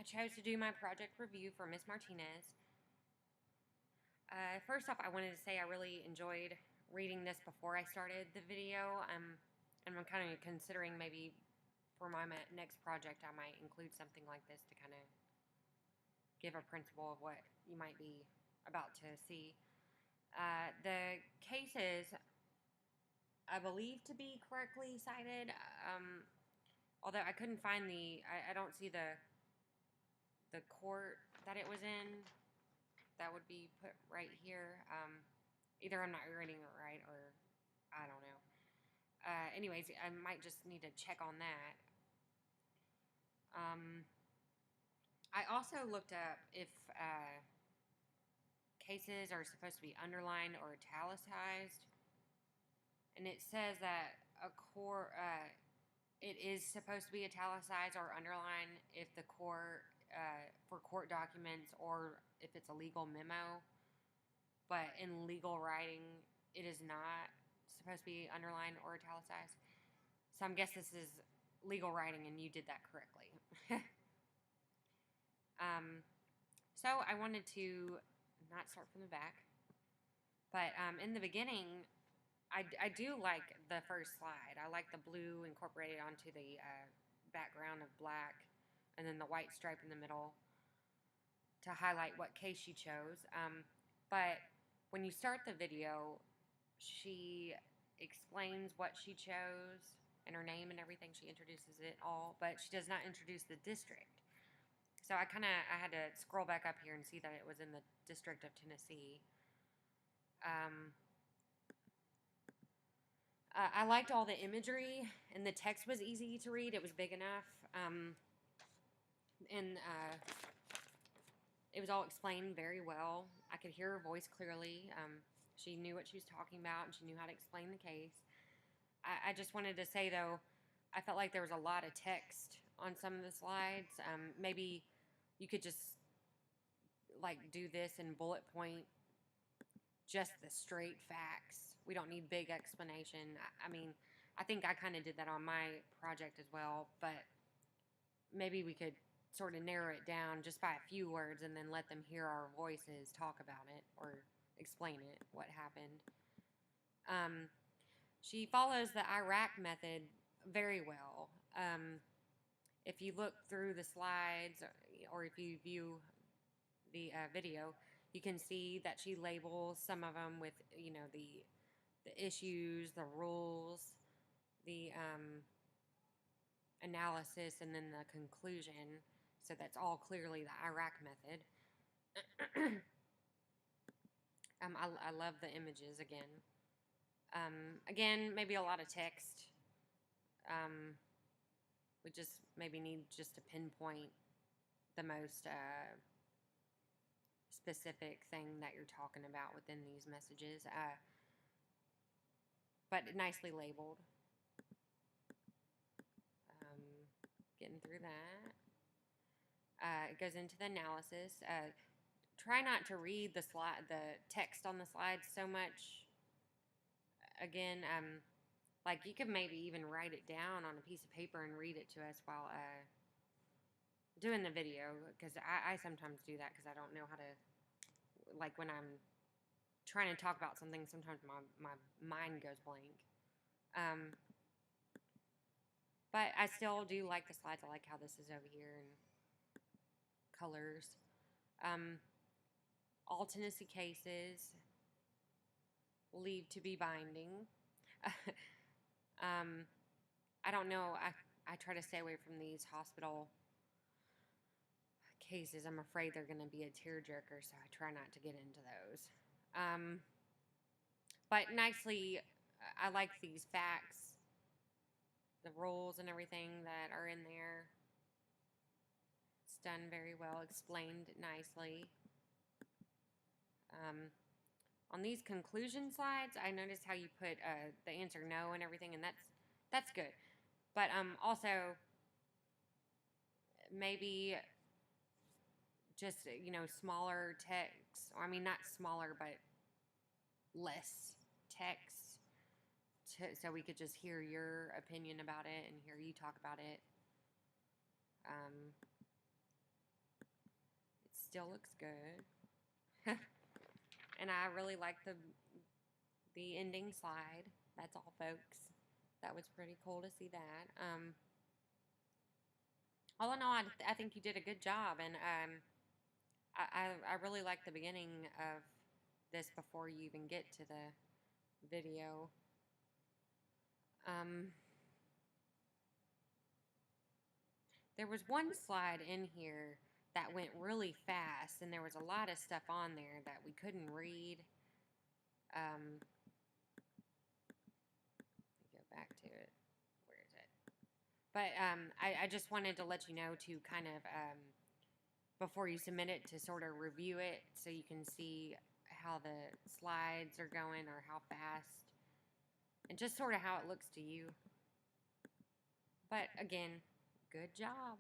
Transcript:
I chose to do my project review for Miss Martinez. First off, I wanted to say I really enjoyed reading this before I started the video. And I'm kind of considering maybe for my next project I might include something like this to kind of give a principle of what you might be about to see. The cases, I believe, to be correctly cited, although I couldn't find I don't see the court that it was in. That would be put right here. Either I'm not reading it right or I don't know. Anyways, I might just need to check on that. I also looked up if cases are supposed to be underlined or italicized, and it says that it is supposed to be italicized or underlined if the court for court documents or if it's a legal memo. But in legal writing, it is not supposed to be underlined or italicized. So I guess this is legal writing, and you did that correctly. So I wanted to not start from the back, but in the beginning, I do like the first slide. I like the blue incorporated onto the background of black, and then the white stripe in the middle to highlight what case she chose. But when you start the video, she explains what she chose and her name and everything. She introduces it all, but she does not introduce the district. So I had to scroll back up here and see that it was in the District of Tennessee. I liked all the imagery, and the text was easy to read. It was big enough, and it was all explained very well. I could hear her voice clearly. She knew what she was talking about, and she knew how to explain the case. I just wanted to say, though, I felt like there was a lot of text on some of the slides. Maybe you could just, like, do this and bullet point just the straight facts. We don't need big explanation. I mean, I think I kind of did that on my project as well, but maybe we could sort of narrow it down just by a few words and then let them hear our voices talk about it or explain it, what happened. She follows the Iraq method very well. If you look through the slides or if you view the video, you can see that she labels some of them with, the issues, the rules, the analysis, and then the conclusion. So that's all clearly the Iraq method. I love the images again. Again, maybe a lot of text. We just maybe need just to pinpoint the most specific thing that you're talking about within these messages, but nicely labeled. Getting through that. It goes into the analysis. Try not to read the text on the slides so much. Again, like you could maybe even write it down on a piece of paper and read it to us while doing the video, because I sometimes do that because I don't know how to, like when I'm trying to talk about something, sometimes my mind goes blank. But I still do like the slides. I like how this is over here and colors. All Tennessee cases leave to be binding. I don't know. I try to stay away from these hospital cases. I'm afraid they're going to be a tearjerker, so I try not to get into those. But nicely, I like these facts, the rules and everything that are in there. It's done very well, explained nicely. On these conclusion slides, I noticed how you put the answer no and everything, and that's good. But also maybe just smaller text, or I mean not smaller, but less text, so we could just hear your opinion about it and hear you talk about it. still looks good. And I really like the ending slide. That's all, folks. That was pretty cool to see that. All in all, I think you did a good job, and I really like the beginning of this before you even get to the video. There was one slide in here that went really fast, and there was a lot of stuff on there that we couldn't read. Let me go back to it. Where is it? But I just wanted to let you know to kind of, before you submit it, to sort of review it so you can see how the slides are going or how fast, and just sort of how it looks to you. But again, good job.